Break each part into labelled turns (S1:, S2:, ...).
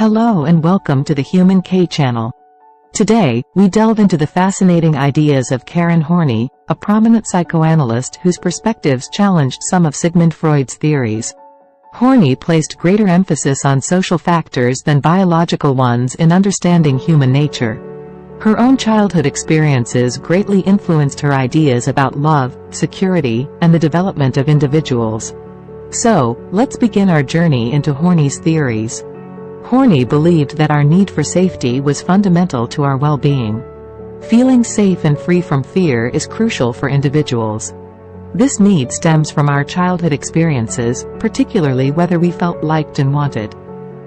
S1: Hello and welcome to the Human K channel. Today, we delve into the fascinating ideas of Karen Horney, a prominent psychoanalyst whose perspectives challenged some of Sigmund Freud's theories. Horney placed greater emphasis on social factors than biological ones in understanding human nature. Her own childhood experiences greatly influenced her ideas about love, security, and the development of individuals. So, let's begin our journey into Horney's theories. Horney believed that our need for safety was fundamental to our well-being. Feeling safe and free from fear is crucial for individuals. This need stems from our childhood experiences, particularly whether we felt liked and wanted.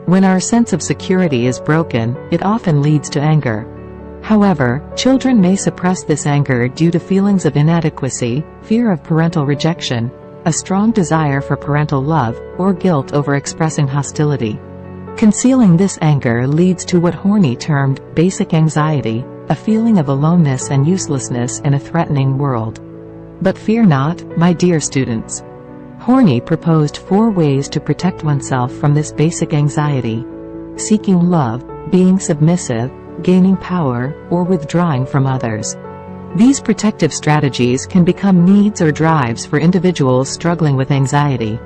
S1: When our sense of security is broken, it often leads to anger. However, children may suppress this anger due to feelings of inadequacy, fear of parental rejection, a strong desire for parental love, or guilt over expressing hostility. Concealing this anger leads to what Horney termed basic anxiety, a feeling of aloneness and uselessness in a threatening world. But fear not, my dear students. Horney proposed 4 ways to protect oneself from this basic anxiety: seeking love, being submissive, gaining power, or withdrawing from others. These protective strategies can become needs or drives for individuals struggling with anxiety.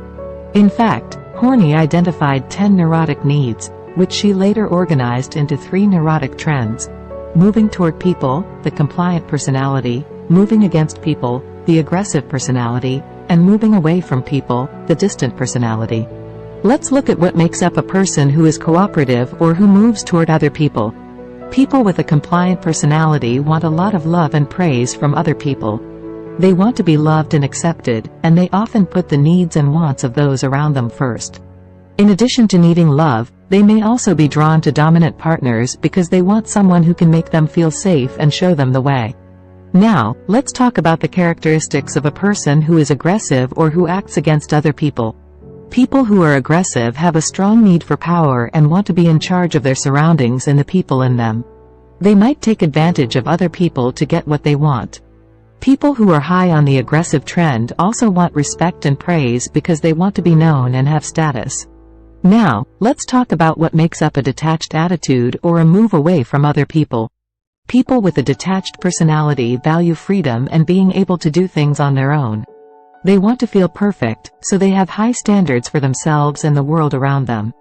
S1: In fact, Horney identified 10 neurotic needs, which she later organized into 3 neurotic trends: moving toward people, the compliant personality; moving against people, the aggressive personality; and moving away from people, the distant personality. Let's look at what makes up a person who is cooperative or who moves toward other people. People with a compliant personality want a lot of love and praise from other people. They want to be loved and accepted, and they often put the needs and wants of those around them first. In addition to needing love, they may also be drawn to dominant partners because they want someone who can make them feel safe and show them the way. Now, let's talk about the characteristics of a person who is aggressive or who acts against other people. People who are aggressive have a strong need for power and want to be in charge of their surroundings and the people in them. They might take advantage of other people to get what they want. People who are high on the aggressive trend also want respect and praise because they want to be known and have status. Now, let's talk about what makes up a detached attitude or a move away from other people. People with a detached personality value freedom and being able to do things on their own. They want to feel perfect, so they have high standards for themselves and the world around them.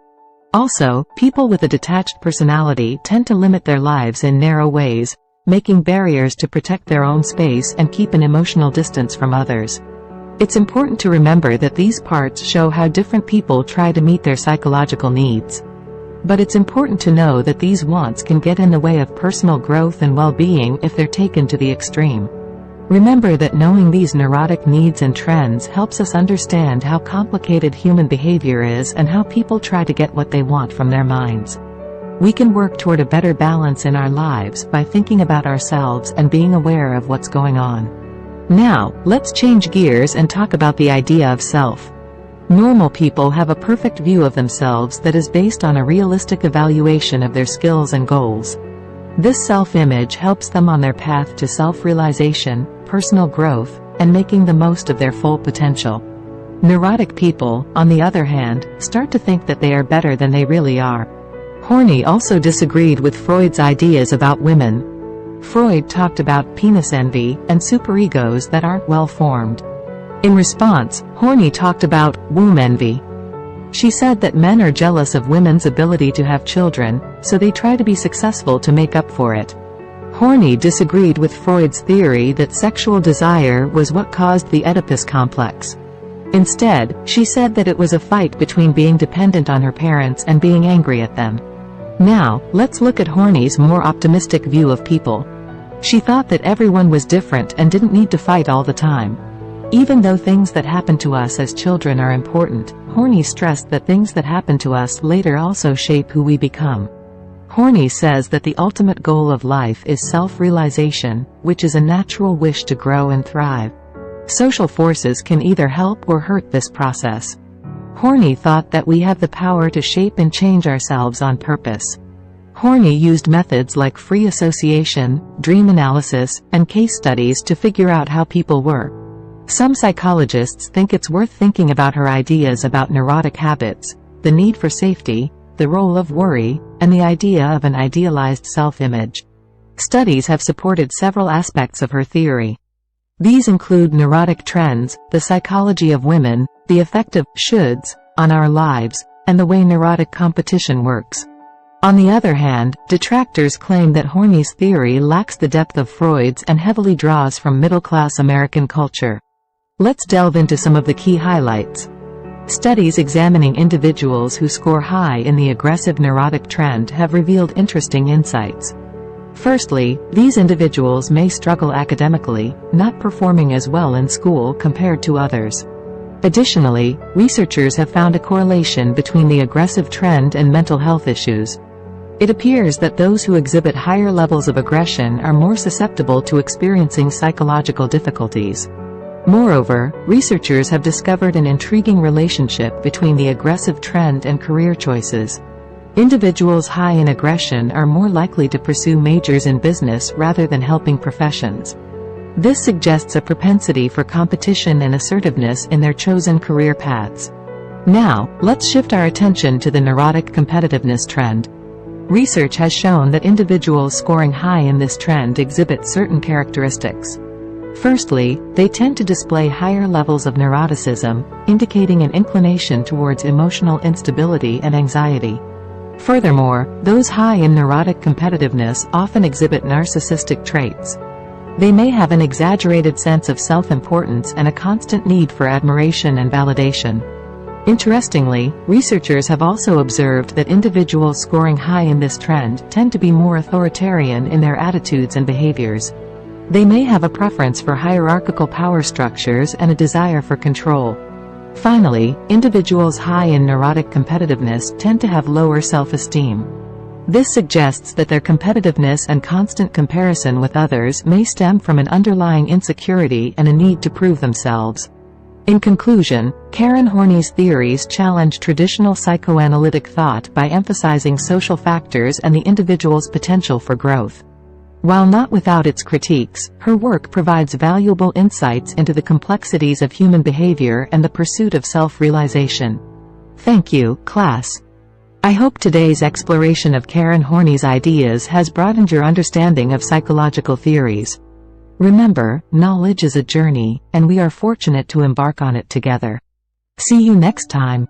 S1: Also, people with a detached personality tend to limit their lives in narrow ways, making barriers to protect their own space and keep an emotional distance from others. It's important to remember that these parts show how different people try to meet their psychological needs. But it's important to know that these wants can get in the way of personal growth and well-being if they're taken to the extreme. Remember that knowing these neurotic needs and trends helps us understand how complicated human behavior is and how people try to get what they want from their minds. We can work toward a better balance in our lives by thinking about ourselves and being aware of what's going on. Now, let's change gears and talk about the idea of self. Normal people have a perfect view of themselves that is based on a realistic evaluation of their skills and goals. This self-image helps them on their path to self-realization, personal growth, and making the most of their full potential. Neurotic people, on the other hand, start to think that they are better than they really are. Horney also disagreed with Freud's ideas about women. Freud talked about penis envy and superegos that aren't well formed. In response, Horney talked about womb envy. She said that men are jealous of women's ability to have children, so they try to be successful to make up for it. Horney disagreed with Freud's theory that sexual desire was what caused the Oedipus complex. Instead, she said that it was a fight between being dependent on her parents and being angry at them. Now, let's look at Horney's more optimistic view of people. She thought that everyone was different and didn't need to fight all the time. Even though things that happen to us as children are important, Horney stressed that things that happen to us later also shape who we become. Horney says that the ultimate goal of life is self-realization, which is a natural wish to grow and thrive. Social forces can either help or hurt this process. Horney thought that we have the power to shape and change ourselves on purpose. Horney used methods like free association, dream analysis, and case studies to figure out how people were. Some psychologists think it's worth thinking about her ideas about neurotic habits, the need for safety, the role of worry, and the idea of an idealized self-image. Studies have supported several aspects of her theory. These include neurotic trends, the psychology of women, the effect of shoulds on our lives, and the way neurotic competition works. On the other hand, detractors claim that Horney's theory lacks the depth of Freud's and heavily draws from middle-class American culture. Let's delve into some of the key highlights. Studies examining individuals who score high in the aggressive neurotic trend have revealed interesting insights. Firstly, these individuals may struggle academically, not performing as well in school compared to others. Additionally, researchers have found a correlation between the aggressive trend and mental health issues. It appears that those who exhibit higher levels of aggression are more susceptible to experiencing psychological difficulties. Moreover, researchers have discovered an intriguing relationship between the aggressive trend and career choices. Individuals high in aggression are more likely to pursue majors in business rather than helping professions. This suggests a propensity for competition and assertiveness in their chosen career paths. Now, let's shift our attention to the neurotic competitiveness trend. Research has shown that individuals scoring high in this trend exhibit certain characteristics. Firstly, they tend to display higher levels of neuroticism, indicating an inclination towards emotional instability and anxiety. Furthermore, those high in neurotic competitiveness often exhibit narcissistic traits. They may have an exaggerated sense of self-importance and a constant need for admiration and validation. Interestingly, researchers have also observed that individuals scoring high in this trend tend to be more authoritarian in their attitudes and behaviors. They may have a preference for hierarchical power structures and a desire for control. Finally, individuals high in neurotic competitiveness tend to have lower self-esteem. This suggests that their competitiveness and constant comparison with others may stem from an underlying insecurity and a need to prove themselves. In conclusion, Karen Horney's theories challenge traditional psychoanalytic thought by emphasizing social factors and the individual's potential for growth. While not without its critiques, her work provides valuable insights into the complexities of human behavior and the pursuit of self-realization. Thank you, class. I hope today's exploration of Karen Horney's ideas has broadened your understanding of psychological theories. Remember, knowledge is a journey, and we are fortunate to embark on it together. See you next time.